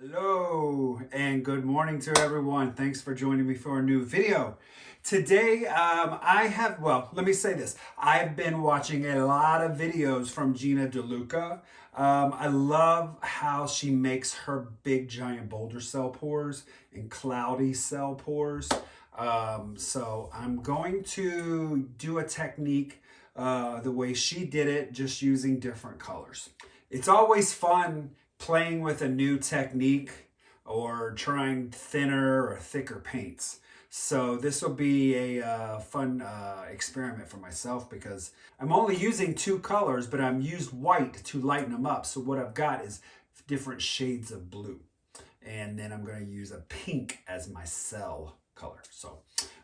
Hello and good morning to everyone. Thanks for joining me for a new video. Today let me say this. I've been watching a lot of videos from Gina DeLuca. I love how she makes her big giant boulder cell pours and cloudy cell pours. So I'm going to do a technique the way she did it, just using different colors. It's always fun playing with a new technique or trying thinner or thicker paints. So this will be a fun experiment for myself because I'm only using two colors, but I'm used white to lighten them up. So what I've got is different shades of blue. And then I'm going to use a pink as my cell color. So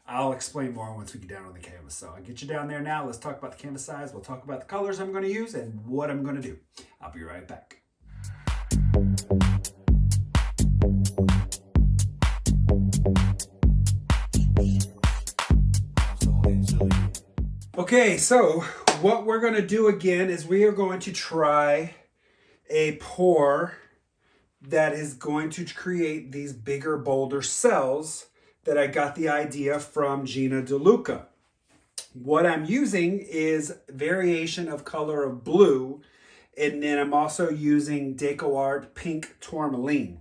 I'll explain more once we get down on the canvas. So I'll get you down there now. Let's talk about the canvas size. We'll talk about the colors I'm going to use and what I'm going to do. I'll be right back. Okay, so what we're going to do again is we are going to try a pour that is going to create these bigger, bolder cells that I got the idea from Gina DeLuca. What I'm using is variation of color of blue, and then I'm also using DecoArt pink Tourmaline.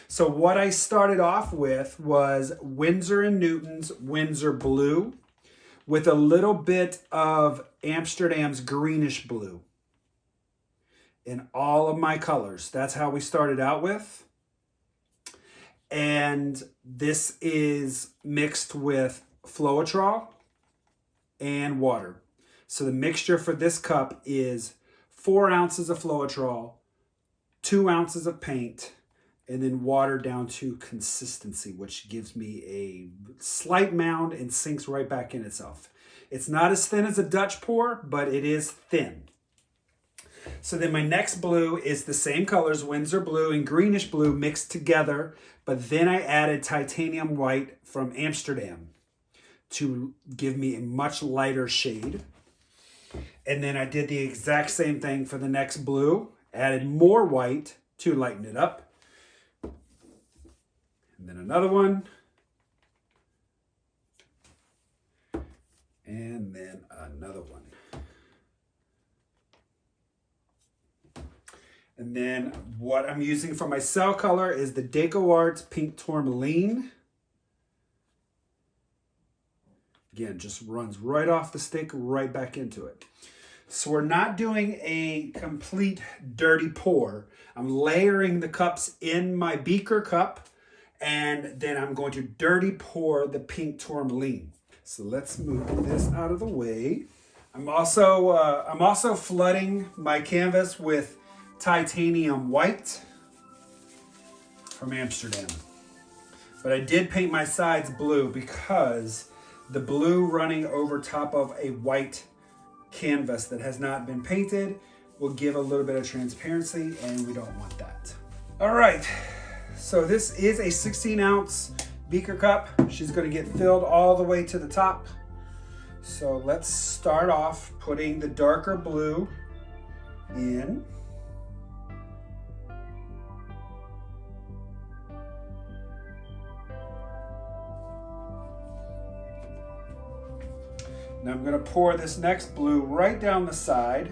So what I started off with was Windsor & Newton's Windsor blue with a little bit of Amsterdam's Greenish blue in all of my colors. That's how we started out with. And this is mixed with Floetrol and water. So the mixture for this cup is 4 ounces of Floetrol, 2 ounces of paint, and then water down to consistency, which gives me a slight mound and sinks right back in itself. It's not as thin as a Dutch pour, but it is thin. So then my next blue is the same colors, Windsor blue and Greenish blue mixed together, but then I added titanium white from Amsterdam to give me a much lighter shade. And then I did the exact same thing for the next blue, added more white to lighten it up. And then another one. And then another one. And then what I'm using for my cell color is the DecoArt pink Tourmaline. Again, just runs right off the stick, right back into it. So we're not doing a complete dirty pour. I'm layering the cups in my beaker cup, and then I'm going to dirty pour the pink Tourmaline. So let's move this out of the way. I'm also flooding my canvas with titanium white from Amsterdam. But I did paint my sides blue because the blue running over top of a white canvas that has not been painted will give a little bit of transparency, and we don't want that. All right, so this is a 16-ounce beaker cup. She's going to get filled all the way to the top. So let's start off putting the darker blue in. Now I'm going to pour this next blue right down the side.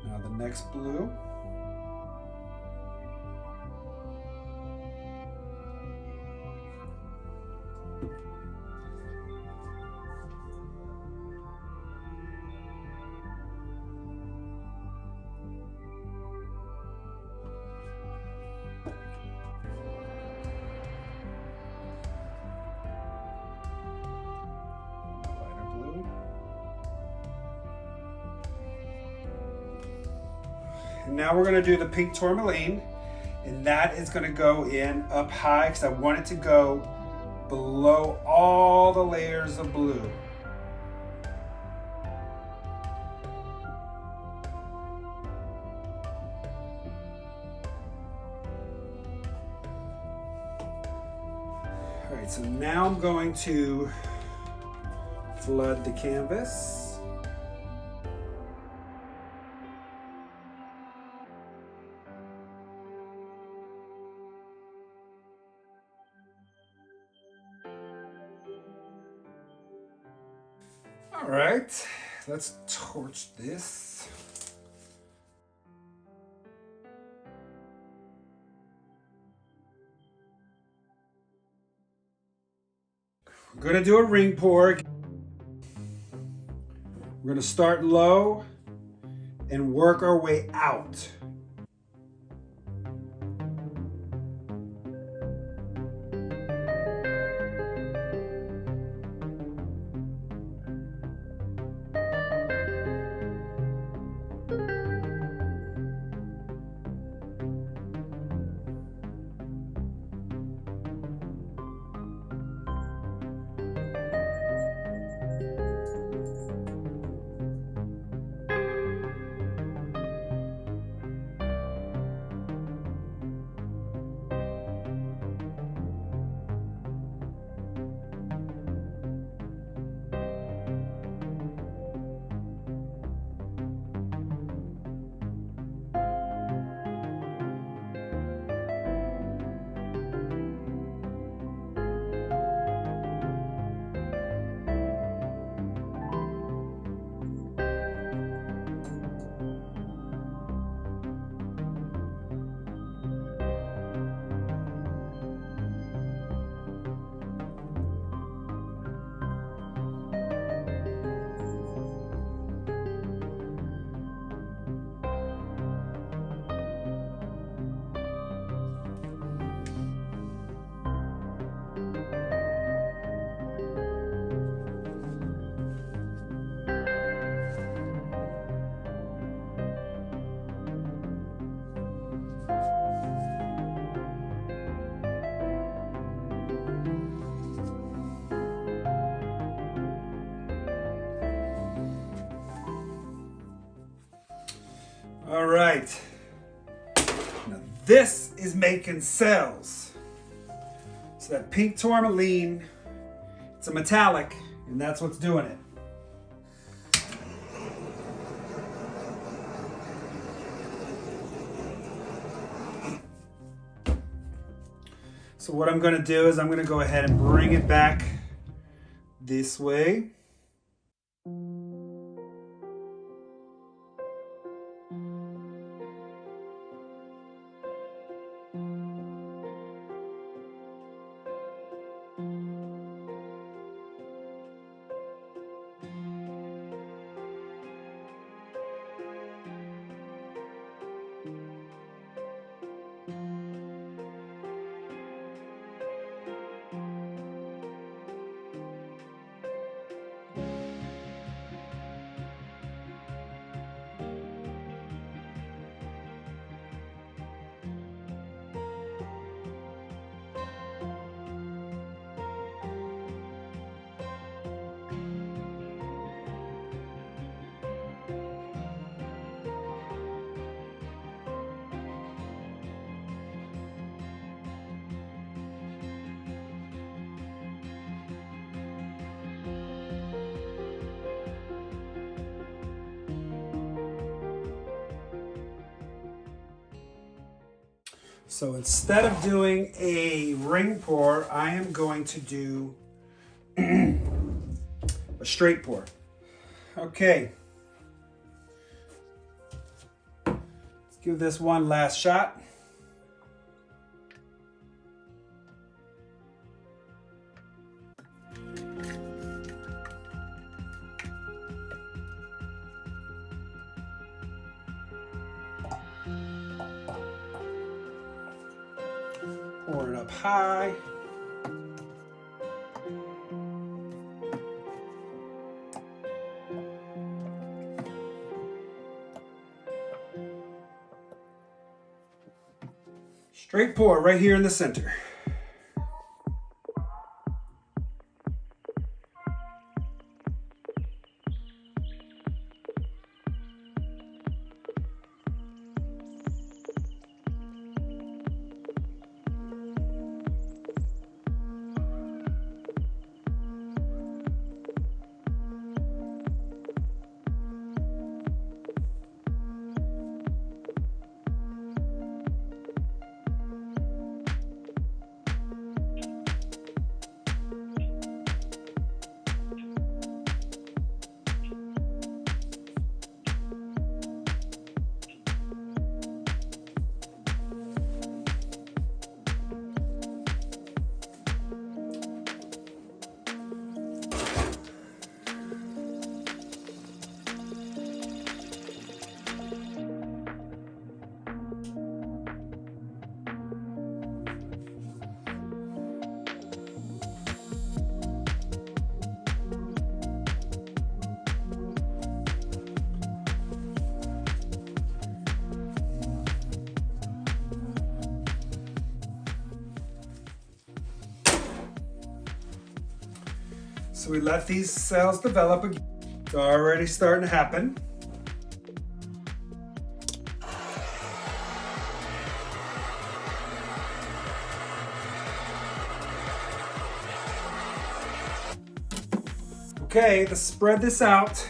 Now the next blue. And now we're going to do the pink Tourmaline, and that is going to go in up high because I want it to go below all the layers of blue. All right, so now I'm going to flood the canvas. All right, let's torch this. We're gonna do a ring pour. We're gonna start low and work our way out. All right, now this is making cells. So that pink tourmaline, it's a metallic, and that's what's doing it. So what I'm gonna do is I'm gonna go ahead and bring it back this way. So instead of doing a ring pour, I am going to do a straight pour. Okay. Let's give this one last shot. Pour it up high. Straight pour right here in the center. So we let these cells develop again. It's already starting to happen. Okay, let's spread this out.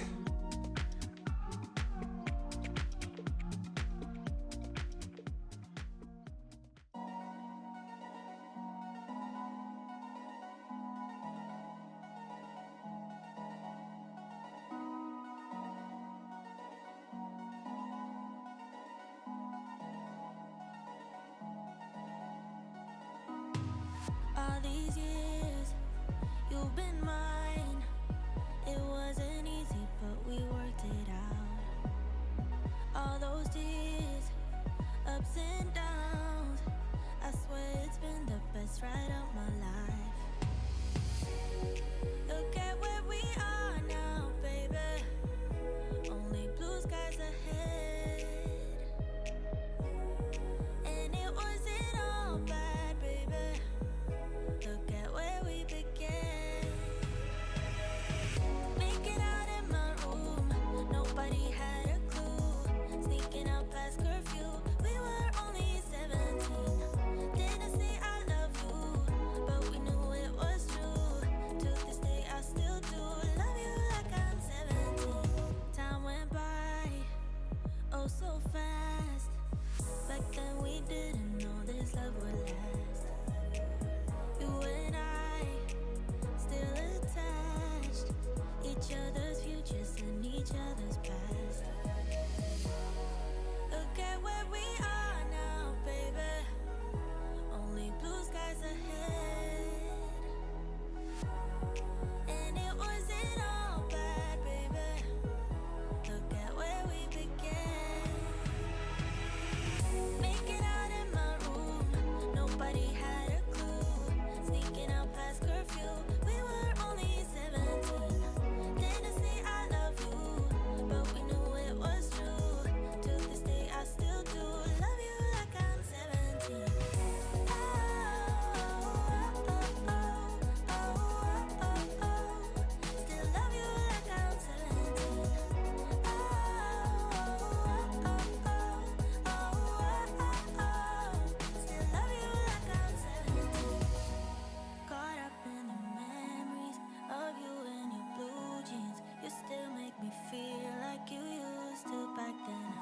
All these years, you've been mine. It wasn't easy, but we worked it out. All those tears, ups and downs, I swear it's been the best ride of my life. Look at where we are now, baby. Only blue skies ahead. And it wasn't all bad, baby. Look at where we began. Making out in my room, nobody had a clue. Sneaking out past curfew, we were only 17. Didn't say I love you, but we knew it was true. To this day I still do love you like I'm 17. Time went by, oh so fast. Back then we didn't know this love would last. You and I, still attached. Each other's futures and each other's past. Look at where we are now, baby. Only blue skies ahead. And it wasn't all bad, baby. Look at where we began. Making out in my room, nobody had a clue. Sneaking out past curfew, we were only 17. Didn't say I love you, but we knew it was true. To this day I still do love you like I'm 17. Oh, oh, oh, oh, oh, oh, oh. Still love you like I'm 17. Oh, oh, oh, oh, oh, oh. Still love you like I'm 17. Caught up in the memories of you and your blue jeans. You still make me feel like you used to back then.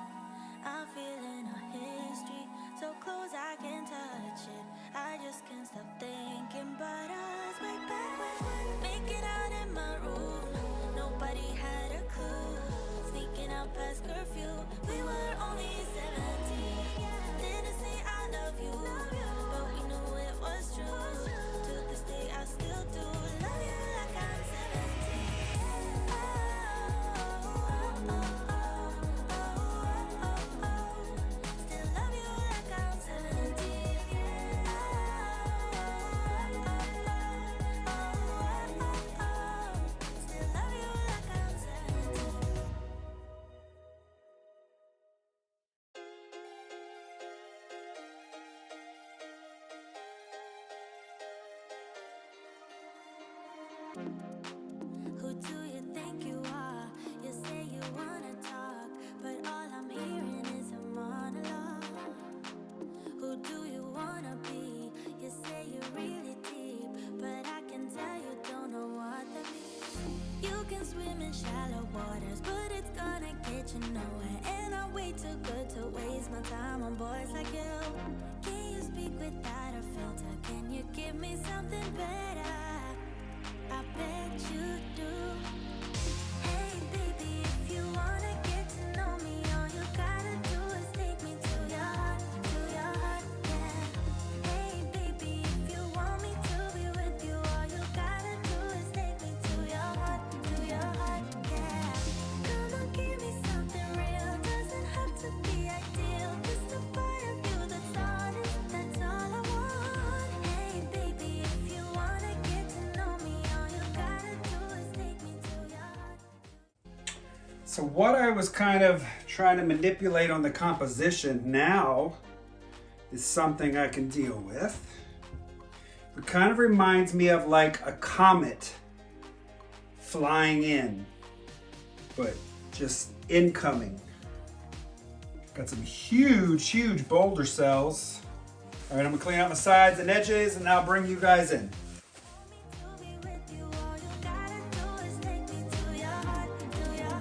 I'm feeling our history so close I can touch it. I just can't stop thinking about us way back when. Making out in my room, nobody had a clue. Sneaking out past curfew, we were only 17. Didn't say I love you, but we knew it was true. To this day I still do love you like I'm 17. Oh, oh, oh, oh, oh, oh, oh. Still love you like I'm 17. Oh, oh, oh, oh, oh, oh. Still love you like I'm 17. Who do you think you are? You say you wanna talk, but all I'm hearing is a monologue. Who do you wanna be? You say you're really deep, but I can tell you don't know what that means. You can swim in shallow waters, but it's gonna get you nowhere. And I'm way too good to waste my time on boys like you. Can you speak without a filter? Can you give me something better? I bet you do. Hey baby, if you wanna get to know me, all you gotta do is take me to your heart, yeah. Hey baby, if you want me to be with you, all you gotta do is take me to your heart, yeah. Come on, give me something real, doesn't have to be ideal, just a part of you that's honest, that's all I want. Hey baby, if you wanna get to know me, all you gotta do is take me to your heart. So what I was kind of trying to manipulate on the composition now is something I can deal with. It kind of reminds me of like a comet flying in, but just incoming. Got some huge boulder cells. All right, I'm gonna clean out my sides and edges and I'll bring you guys in. To be with you, all you gotta do is take me to your heart, yeah.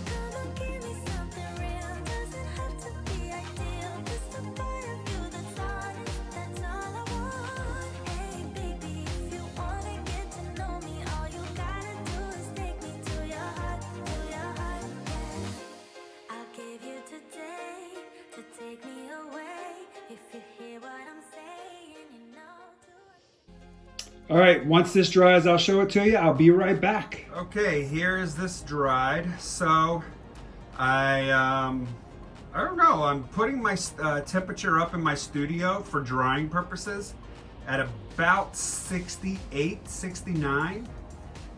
Come on, give me something real. Doesn't have to be ideal. Just a part of you that's honest. That's all I want. Hey, baby, if you wanna get to know me, all you gotta do is take me to your heart, yeah. I'll give you today to take me away. If you hear what I'm saying, you know. All right, once this dries, I'll show it to you. I'll be right back. Okay, here is this dried. So I don't know, I'm putting my temperature up in my studio for drying purposes at about 68, 69.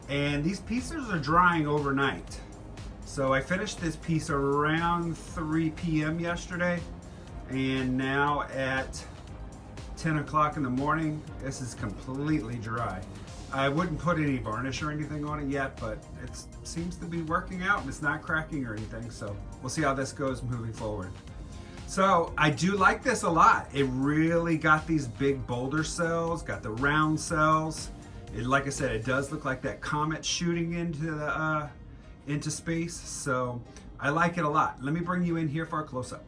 And these pieces are drying overnight. So I finished this piece around 3 p.m. yesterday. And now at 10 o'clock in the morning, this is completely dry. I wouldn't put any varnish or anything on it yet, but it seems to be working out and it's not cracking or anything. So we'll see how this goes moving forward. So I do like this a lot. It really got these big boulder cells, got the round cells. Like I said, it does look like that comet shooting into space. So I like it a lot. Let me bring you in here for a close-up.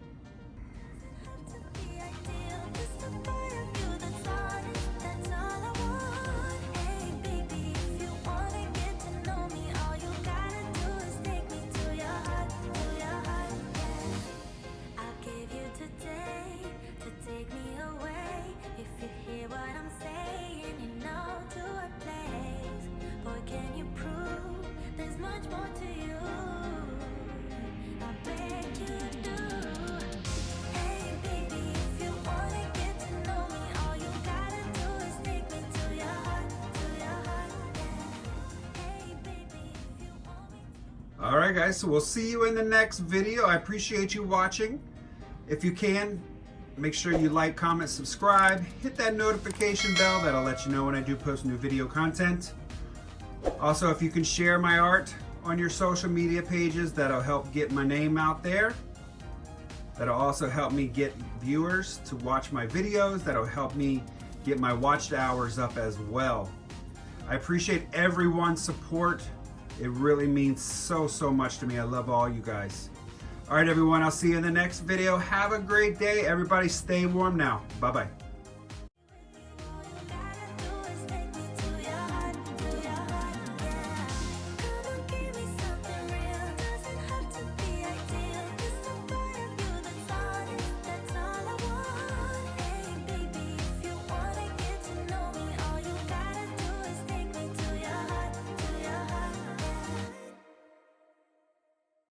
To be ideal, just a part of you that's honest. That's all I want. Hey, baby, if you wanna get to know me, all you gotta do is take me to your heart, yeah. I'll give you today to take me away. If you hear what I'm saying, you know to a place. Boy, can you prove there's much more to you? I beg you do. Hey, baby, if you wanna get to know me, all you gotta do is take me to your heart, yeah. Hey, baby, if you want me to. All right, guys, so we'll see you in the next video. I appreciate you watching. If you can, make sure you like, comment, subscribe, hit that notification bell. That'll let you know when I do post new video content. Also, if you can share my art on your social media pages, that'll help get my name out there. That'll also help me get viewers to watch my videos. That'll help me get my watched hours up as well. I appreciate everyone's support. It really means so much to me. I love all you guys. All right, everyone, I'll see you in the next video. Have a great day. Everybody stay warm now. Bye-bye.